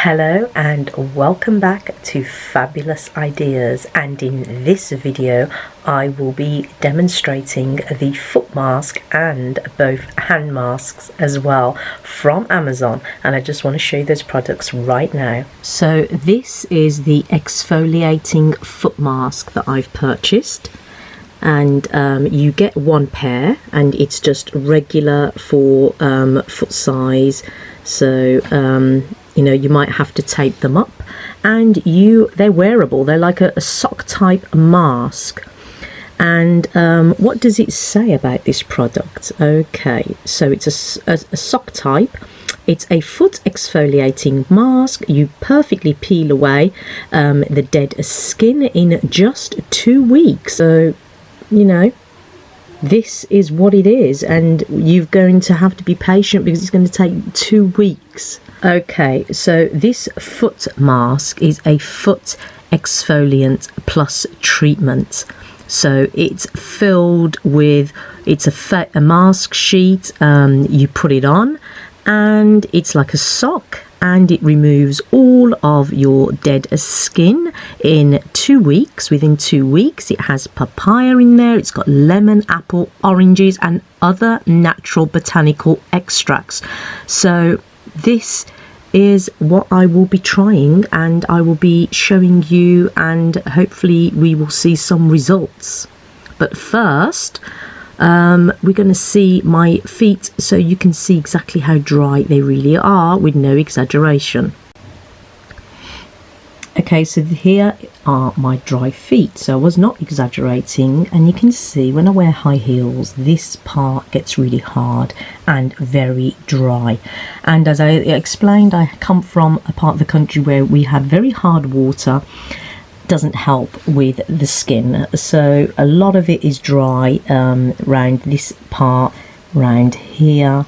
Hello and welcome back to Fabulous Ideas, and in this video I will be demonstrating the foot mask and both hand masks as well from Amazon, and I just want to show you those products right now. So this is the exfoliating foot mask that I've purchased, and you get one pair and it's just regular for foot size, so you know, you might have to tape them up, and they're wearable. They're like a sock type mask. And what does it say about this product? Okay, so it's a sock type. It's a foot exfoliating mask. You perfectly peel away the dead skin in just 2 weeks. So, you know, this is what it is, and you're going to have to be patient because it's going to take 2 weeks. Okay, so this foot mask is a foot exfoliant plus treatment. So it's filled with, it's a mask sheet, you put it on and it's like a sock, and it removes all of your dead skin in 2 weeks. Within 2 weeks, it has papaya in there, it's got lemon, apple, oranges and other natural botanical extracts. So this is what I will be trying, and I will be showing you, and hopefully we will see some results. But first, we're going to see my feet so you can see exactly how dry they really are with no exaggeration. Okay, so here are my dry feet, so I was not exaggerating, and you can see when I wear high heels this part gets really hard and very dry. And as I explained, I come from a part of the country where we have very hard water. Doesn't help with the skin, so a lot of it is dry around this part, around here,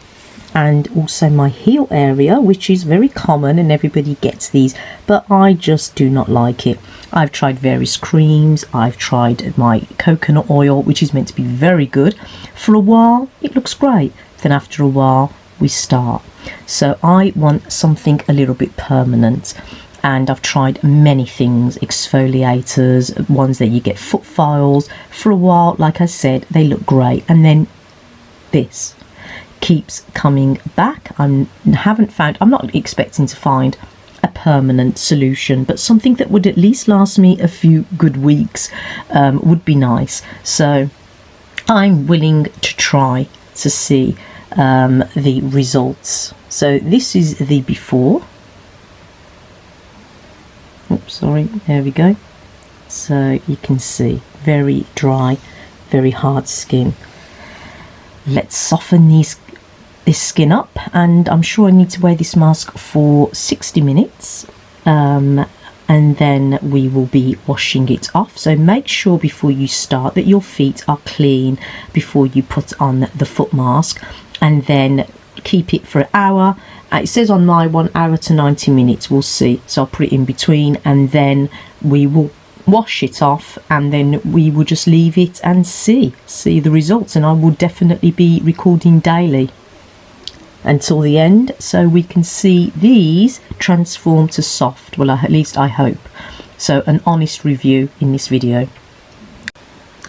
and also my heel area, which is very common and everybody gets these, but I just do not like it. I've tried various creams, I've tried my coconut oil, which is meant to be very good. For a while it looks great, then after a while we start. So I want something a little bit permanent, and I've tried many things, exfoliators, ones that you get foot files. For a while, like I said, they look great, and then this keeps coming back. I'm not expecting to find a permanent solution, but something that would at least last me a few good weeks would be nice. So I'm willing to try to see the results. So this is the before. Oops, sorry, there we go. So you can see very dry, very hard skin. Let's soften this skin up, and I'm sure I need to wear this mask for 60 minutes, and then we will be washing it off. So make sure before you start that your feet are clean before you put on the foot mask, and then keep it for an hour. It says on my 1 hour to 90 minutes, we'll see, so I'll put it in between, and then we will wash it off, and then we will just leave it and see the results. And I will definitely be recording daily until the end, so we can see these transform to soft. Well, at least I hope so. An honest review in this video.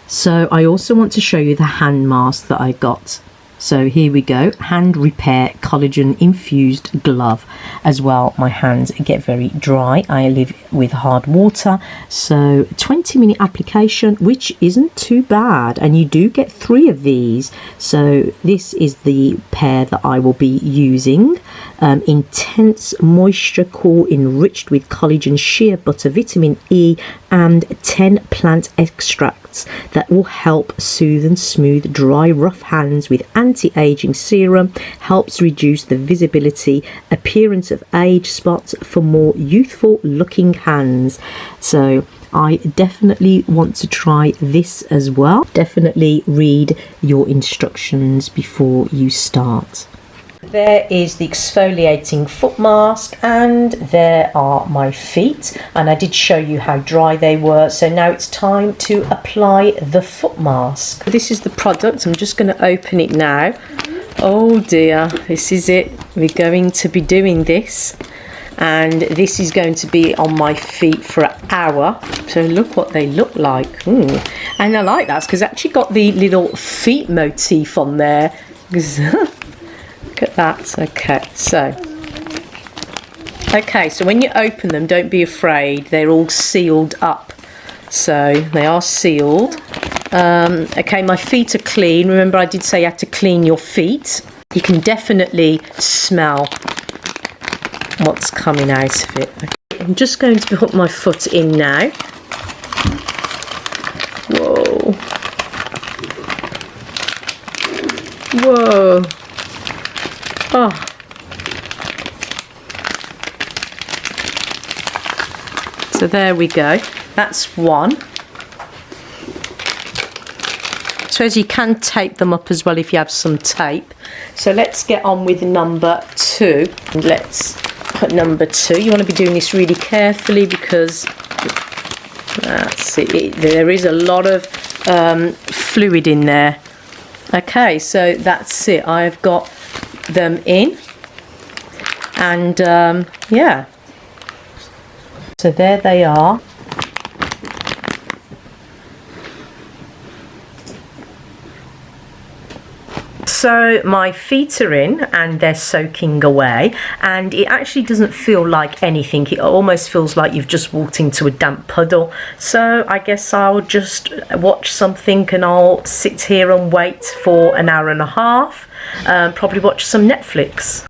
So I also want to show you the hand mask that I got. So here we go, hand repair collagen infused glove. As well, my hands get very dry, I live with hard water, so 20-minute application, which isn't too bad, and you do get 3 of these. So this is the pair that I will be using. Intense moisture core enriched with collagen, shea butter, vitamin E and 10 plant extracts that will help soothe and smooth dry rough hands with anti-aging serum, helps reduce the visibility appearance of age spots for more youthful looking hands. So I definitely want to try this as well. Definitely read your instructions before you start. There is the exfoliating foot mask, and there are my feet, and I did show you how dry they were. So now it's time to apply the foot mask. This is the product. I'm just going to open it now. Oh dear, this is it. We're going to be doing this. and this is going to be on my feet for an hour. So look what they look like. And I like that because it's actually got the little feet motif on there. Look at that. Okay, so when you open them, don't be afraid, they're all sealed up. So they are sealed. Okay, my feet are clean. Remember, I did say you had to clean your feet. You can definitely smell what's coming out of it. Okay, I'm just going to put my foot in now. Whoa. Whoa. Oh. So there we go. That's one. So as you can tape them up as well if you have some tape. So let's get on with number 2. And let's put number 2. You want to be doing this really carefully because that's it. There is a lot of fluid in there. Okay, so that's it. I've got them in. And yeah. So there they are. So my feet are in and they're soaking away, and it actually doesn't feel like anything. It almost feels like you've just walked into a damp puddle. So I guess I'll just watch something and I'll sit here and wait for an hour and a half. Probably watch some Netflix.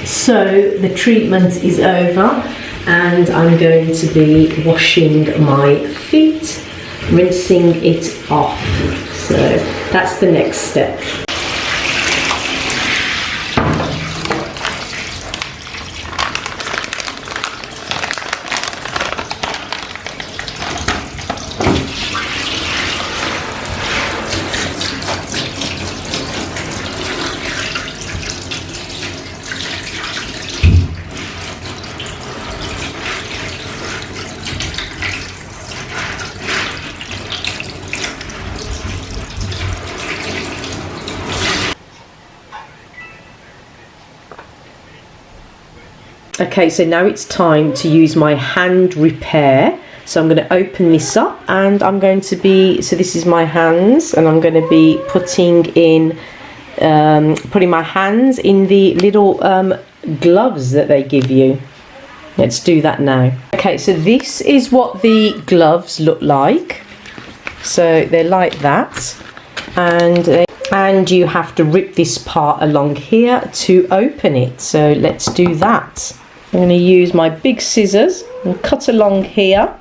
So the treatment is over and I'm going to be washing my feet, rinsing it off. So that's the next step. Okay, so now it's time to use my hand repair. So I'm going to open this up and I'm going to be, so this is my hands, and I'm going to be putting my hands in the little gloves that they give you. Let's do that now. Okay, so this is what the gloves look like. So they're like that, and you have to rip this part along here to open it. So let's do that. I'm going to use my big scissors and cut along here.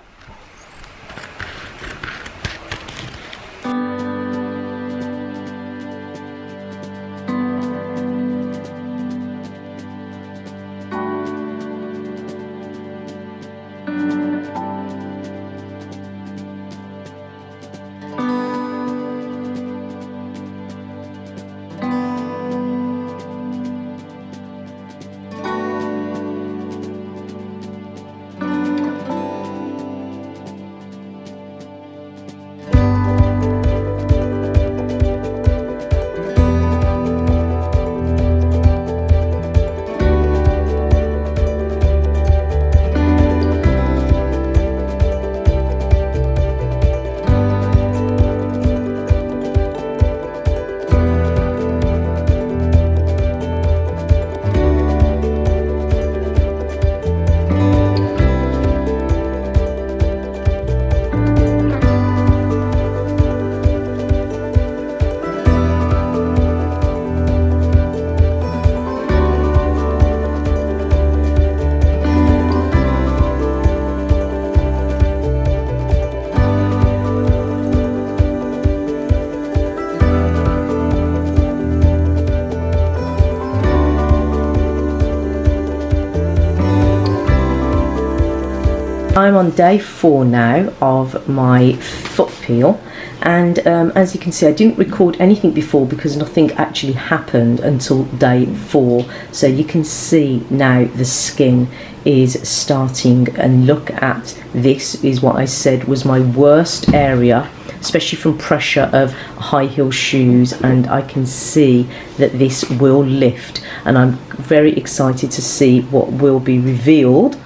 I'm on day 4 now of my foot peel, and as you can see I didn't record anything before because nothing actually happened until day 4. So you can see now the skin is starting, and look at this, is what I said was my worst area especially from pressure of high heel shoes, and I can see that this will lift, and I'm very excited to see what will be revealed.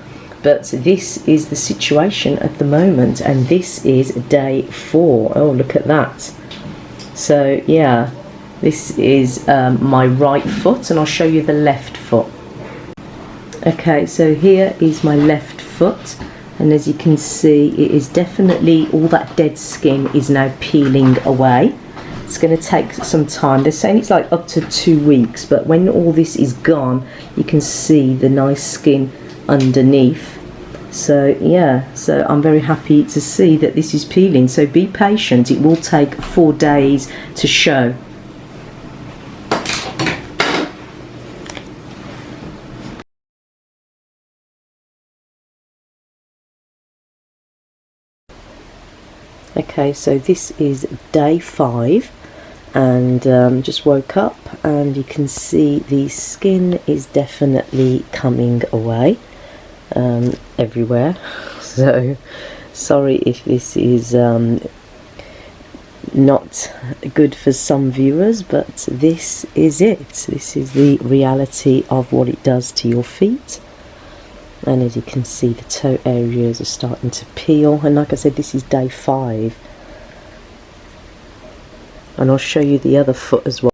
But this is the situation at the moment, and this is day 4. Oh, look at that. So yeah, this is my right foot, and I'll show you the left foot. Okay, so here is my left foot, and as you can see, it is definitely, all that dead skin is now peeling away. It's going to take some time. They're saying it's like up to 2 weeks, but when all this is gone, you can see the nice skin underneath. So yeah, so I'm very happy to see that this is peeling. So be patient, it will take 4 days to show. Okay, so this is day 5, and just woke up, and you can see the skin is definitely coming away everywhere. So sorry if this is not good for some viewers, but this is it. This is the reality of what it does to your feet. And as you can see, the toe areas are starting to peel, and like I said, this is day 5, and I'll show you the other foot as well.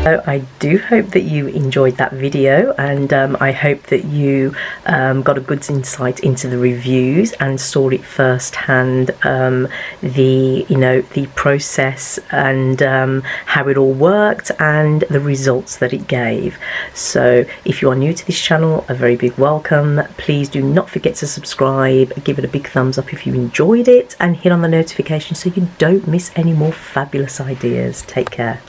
So I do hope that you enjoyed that video, and I hope that you got a good insight into the reviews and saw it firsthand, the process and how it all worked and the results that it gave. So if you are new to this channel, a very big welcome. Please do not forget to subscribe, give it a big thumbs up if you enjoyed it, and hit on the notification so you don't miss any more fabulous ideas. Take care.